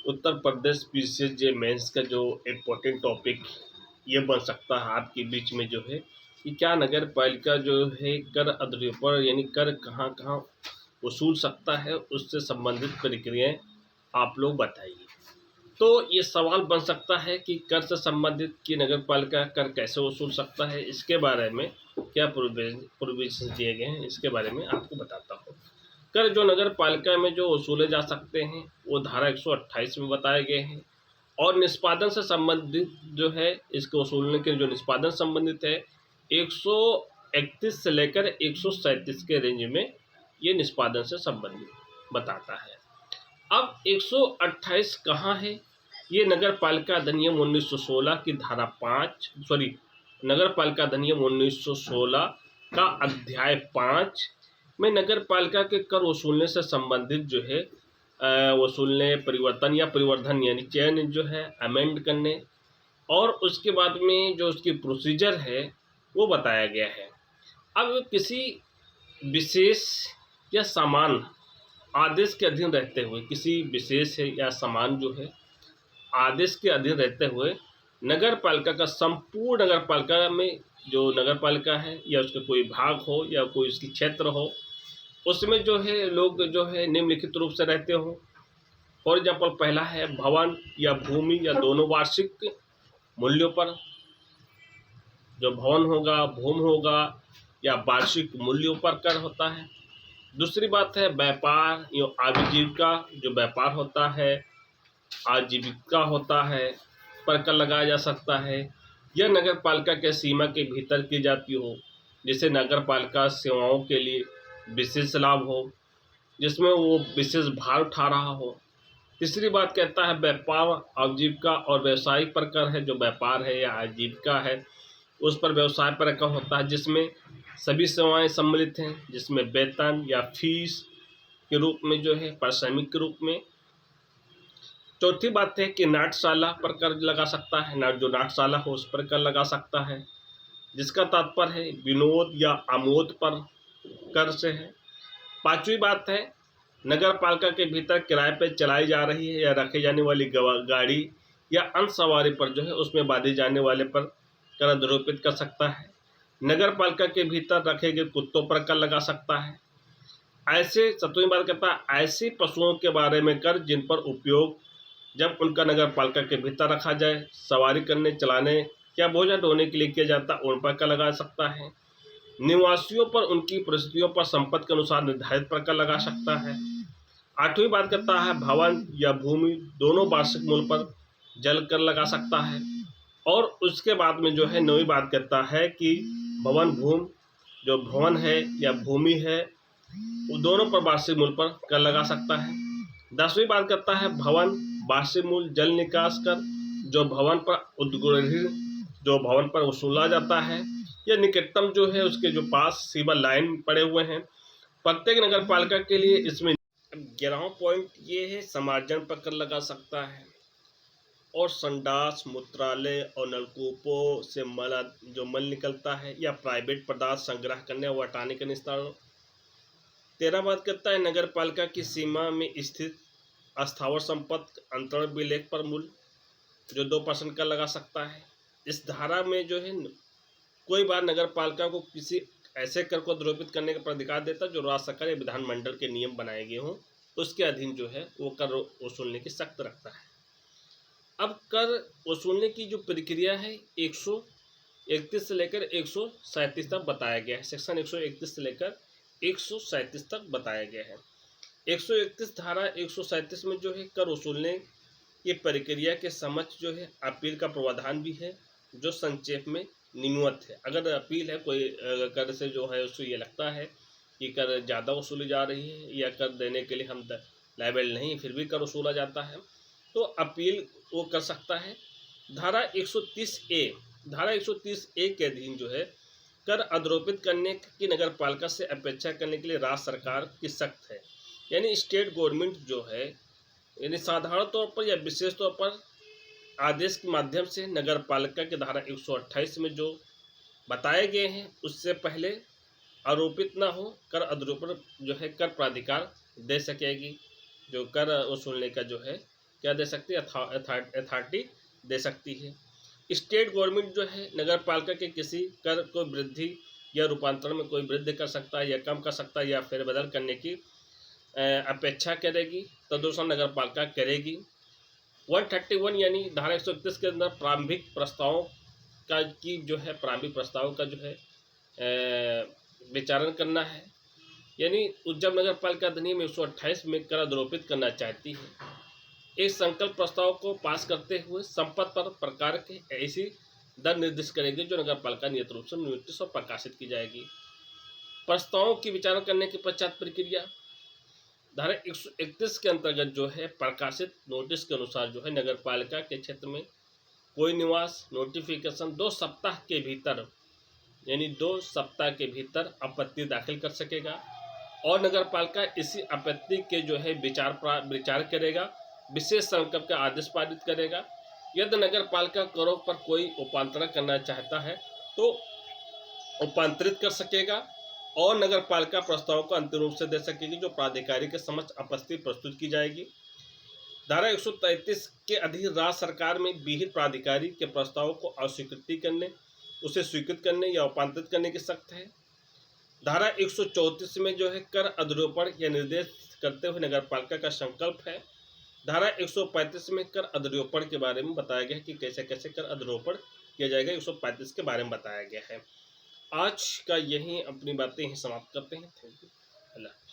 Uttar Pradesh पीसीजे mains का जो important topic ये बन सकता है आपके बीच में जो है कि क्या नगर पालिका जो है कर अदालतों यानी कर कहाँ कहाँ वसूल सकता है, उससे संबंधित प्रक्रियाएं आप लोग बताइए। तो ये सवाल बन सकता है कि कर से संबंधित कि नगर पालिका कर कैसे वसूल सकता है, इसके बारे में क्या प्रोविजन दिए गए हैं, इसके बारे में आपको बताता हूँ। कर जो नगर पालिका में जो वसूले जा सकते हैं वो धारा 128 में बताए गए हैं, और निष्पादन से संबंधित जो है इसको वसूलने के जो निष्पादन संबंधित है 131 से लेकर 137 के रेंज में ये निष्पादन से संबंधित बताता है। अब 128 कहाँ है? ये नगर पालिका अधिनियम 1916 की धारा 5 नगर पालिका अधिनियम 1916 का अध्याय 5 में नगर पालिका के कर वसूलने से संबंधित जो है वसूलने, परिवर्तन या परिवर्धन यानी चयन जो है अमेंड करने, और उसके बाद में जो उसकी प्रोसीजर है वो बताया गया है। अब किसी विशेष या समान आदेश के अधीन रहते हुए, किसी विशेष है या समान जो है आदेश के अधीन रहते हुए नगर पालिका का संपूर्ण नगर पालिका में जो नगर पालिका है या उसका कोई भाग हो या कोई उसकी क्षेत्र हो, उसमें जो है लोग जो है निम्नलिखित रूप से रहते हो। फॉर एग्जाम्पल पहला है भवन या भूमि या दोनों वार्षिक मूल्यों पर, जो भवन होगा, भूमि होगा या वार्षिक मूल्यों पर कर होता है। दूसरी बात है व्यापार या आजीविका, जो व्यापार होता है, आजीविका होता है पर कर लगाया जा सकता है। यह नगर पालिका के सीमा के भीतर की जाती हो, जिसे नगर पालिका सेवाओं के लिए विशेष लाभ हो, जिसमें वो विशेष भार उठा रहा हो। तीसरी बात कहता है व्यापार, आजीविका और व्यवसायिक पर कर है, जो व्यापार है या आजीविका है उस पर व्यवसाय पर कर होता है, जिसमें सभी सेवाएं सम्मिलित हैं, जिसमें वेतन या फीस के रूप में जो है पारिश्रमिक के रूप में। चौथी बात है कि नाट्यशाला पर कर लगा सकता है, जो नाट्यशाला हो उस पर कर लगा सकता है, जिसका तात्पर्य है विनोद या आमोद पर कर से है। पांचवी बात है नगर पालिका के भीतर किराए पर चलाई जा रही है या रखे जाने वाली गाड़ी या अन्य सवारी पर जो है उसमें बांधे जाने वाले पर कर आरोपित कर सकता है। नगर पालिका के भीतर रखे गए कुत्तों पर कर लगा सकता है। ऐसे सातवीं बात कहता है ऐसे पशुओं के बारे में कर जिन पर उपयोग जब उनका नगर पालिका के भीतर रखा जाए, सवारी करने, चलाने या भोजन ढोने के लिए किया जाता उन पर कर लगा सकता है। निवासियों पर उनकी परिस्थितियों पर संपत्ति के अनुसार निर्धारित पर कर लगा सकता है। आठवीं बात करता है भवन या भूमि दोनों वार्षिक मूल्य पर जल कर लगा सकता है। और उसके बाद में जो है नौवीं बात कहता है कि भवन भूमि, जो भवन है या भूमि है वो दोनों पर वार्षिक मूल्य पर कर लगा सकता है। 10वीं बात करता है भवन वार्षिक मूल्य जल निकास कर, जो भवन पर उद्ग्रहित, जो भवन पर वसूला जाता है या निकटतम जो है उसके जो पास सीवर लाइन पड़े हुए हैं प्रत्येक नगर पालिका के लिए। इसमें 11वां पॉइंट ये है समार्जन पर कर लगा सकता है, और संडास, मूत्रालय और नलकूपों से मल निकलता है या प्राइवेट पदार्थ संग्रह करने और हटाने का निस्तारण। 13 बात करता है नगर पालिका की सीमा में स्थित अस्थावर संपत्ति अंतरण विलेख पर मूल्य, जो 2% कर लगा सकता है। इस धारा में जो है कोई बार नगर पालिका को किसी ऐसे कर को आरोपित करने का अधिकार देता जो राज्य सरकार या विधानमंडल के नियम बनाए गए हों, उसके अधीन जो है वो कर वसूलने की सख्त रखता है। अब कर वसूलने की जो प्रक्रिया है 131 से लेकर 137 तक बताया गया है। सेक्शन 131 से लेकर 137 तक बताया गया है। 131 धारा 137 में जो है कर वसूलने की प्रक्रिया के समक्ष जो है अपील का प्रावधान भी है, जो संक्षेप में निम्नवत है। अगर अपील है, कोई कर से जो है उसको ये लगता है कि कर ज़्यादा वसूली जा रही है या कर देने के लिए हम लायबल नहीं, फिर भी कर वसूला जाता है, तो अपील वो कर सकता है। धारा 130A के अधीन जो है कर आरोपित करने की नगर पालिका से अपेक्षा करने के लिए राज्य सरकार की सख्त है, यानी स्टेट गवर्नमेंट जो है, यानी साधारण तौर पर या विशेष तौर पर आदेश के माध्यम से नगर पालिका की धारा 128 में जो बताए गए हैं उससे पहले आरोपित ना हो कर आरोपण जो है कर प्राधिकार दे सकेगी, जो कर वसूलने का जो है क्या दे सकती है, अथॉरिटी दे सकती है। स्टेट गवर्नमेंट जो है नगर पालिका के किसी कर को वृद्धि या रूपांतरण में कोई वृद्धि कर सकता है या कम कर सकता है या फेरबदल करने की अपेक्षा करेगी, तदनुसार नगर पालिका करेगी। 131 यानी धारा 131 के अंदर प्रारंभिक प्रस्तावों का की जो है प्रारंभिक प्रस्तावों का जो है विचारण करना है। यानी जब नगर पालिका अधिनियम 128 में कर अधरोपित करना चाहती है, इस संकल्प प्रस्ताव को पास करते हुए संपत्ति पर प्रकार के ऐसी दर निर्दिष्ट करेगी जो नगर पालिका नियत रूप से नोटिस और प्रकाशित की जाएगी। प्रस्तावों की विचार करने के पश्चात प्रक्रिया धारा 131 के अंतर्गत जो है प्रकाशित नोटिस के अनुसार जो है नगर पालिका के क्षेत्र में कोई निवास नोटिफिकेशन 2 सप्ताह के भीतर यानी 2 सप्ताह के भीतर आपत्ति दाखिल कर सकेगा और नगर पालिका इसी आपत्ति के जो है विचार करेगा, विशेष संकल्प का आदेश पारित करेगा। यदि नगर पालिका करों पर कोई उपांतरण करना चाहता है तो उपांतरित कर सकेगा और नगर पालिका प्रस्ताव को अंतिम रूप से दे सकेगी जो प्राधिकारी के समक्ष आपत्ति प्रस्तुत की जाएगी। धारा 133 के अधीन राज्य सरकार में विहित प्राधिकारी के प्रस्ताव को अस्वीकृति करने, उसे स्वीकृत करने या उपांतरित करने की शर्त है। धारा 134 में जो है कर अधरोपण या निर्देश करते हुए नगर पालिका का संकल्प है। धारा 135 में कर अधरोपण के बारे में बताया गया है कि कैसे कैसे कर अधरोपण किया जाएगा, 135 के बारे में बताया गया है। आज का यही अपनी बातें ही समाप्त करते हैं। Thank you. अल्लाह।